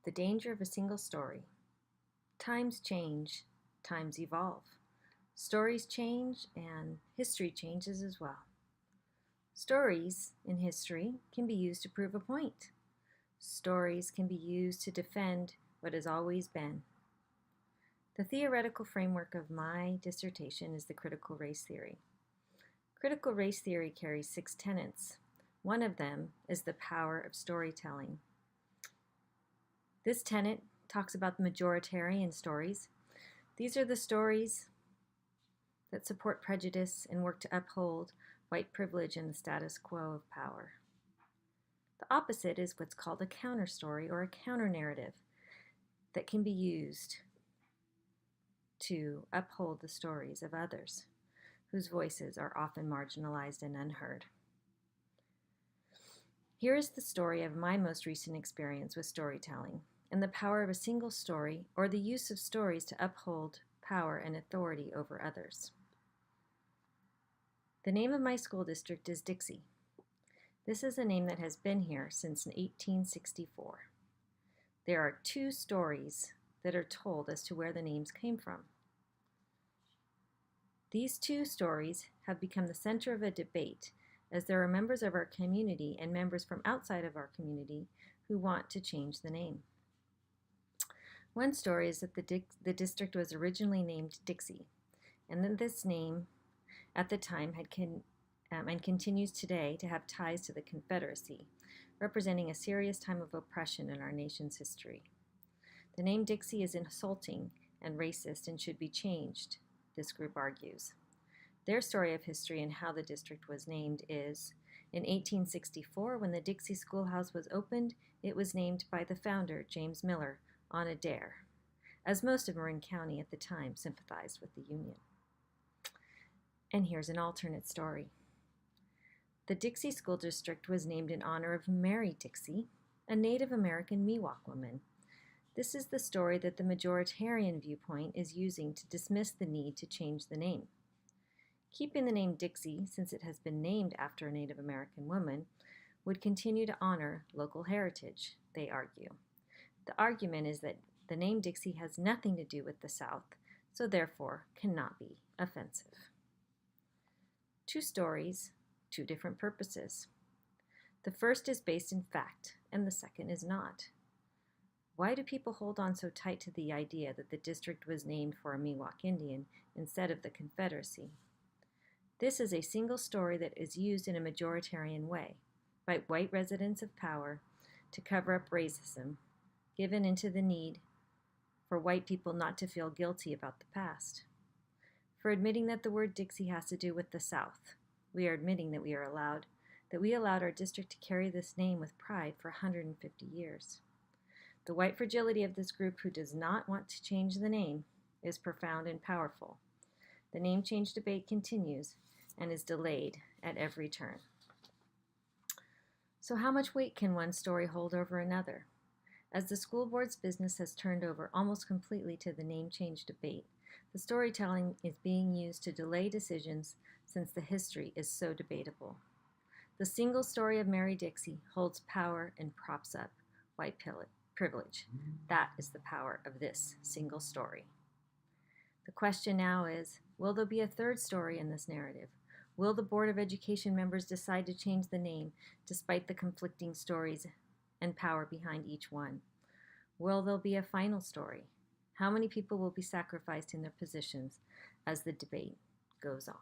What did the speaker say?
The danger of a single story. Times change, times evolve. Stories change, and history changes as well. Stories in history can be used to prove a point. Stories can be used to defend what has always been. The theoretical framework of my dissertation is the critical race theory. Critical race theory carries 6 tenets. One of them is the power of storytelling. This tenet talks about the majoritarian stories. These are the stories that support prejudice and work to uphold white privilege and the status quo of power. The opposite is what's called a counter story or a counter narrative that can be used to uphold the stories of others whose voices are often marginalized and unheard. Here is the story of my most recent experience with storytelling and the power of a single story or the use of stories to uphold power and authority over others. The name of my school district is Dixie. This is a name that has been here since 1864. There are 2 stories that are told as to where the names came from. These 2 stories have become the center of a debate as there are members of our community and members from outside of our community who want to change the name. One story is that the district was originally named Dixie, and that this name at the time had and continues today to have ties to the Confederacy, representing a serious time of oppression in our nation's history. The name Dixie is insulting and racist and should be changed, this group argues. Their story of history and how the district was named is, in 1864, when the Dixie Schoolhouse was opened, it was named by the founder, James Miller, on a dare, as most of Marin County at the time sympathized with the Union. And here's an alternate story. The Dixie School District was named in honor of Mary Dixie, a Native American Miwok woman. This is the story that the majoritarian viewpoint is using to dismiss the need to change the name. Keeping the name Dixie, since it has been named after a Native American woman, would continue to honor local heritage, they argue. The argument is that the name Dixie has nothing to do with the South, so therefore cannot be offensive. 2 stories, 2 different purposes. The first is based in fact, and the second is not. Why do people hold on so tight to the idea that the district was named for a Miwok Indian instead of the Confederacy? This is a single story that is used in a majoritarian way by white residents of power to cover up racism, given into the need for white people not to feel guilty about the past. For admitting that the word Dixie has to do with the South, we are admitting that we allowed our district to carry this name with pride for 150 years. The white fragility of this group who does not want to change the name is profound and powerful. The name change debate continues and is delayed at every turn. So how much weight can one story hold over another? As the school board's business has turned over almost completely to the name change debate, the storytelling is being used to delay decisions since the history is so debatable. The single story of Mary Dixie holds power and props up white privilege. That is the power of this single story. The question now is, will there be a third story in this narrative? Will the Board of Education members decide to change the name despite the conflicting stories and power behind each one? Will there be a final story? How many people will be sacrificed in their positions as the debate goes on?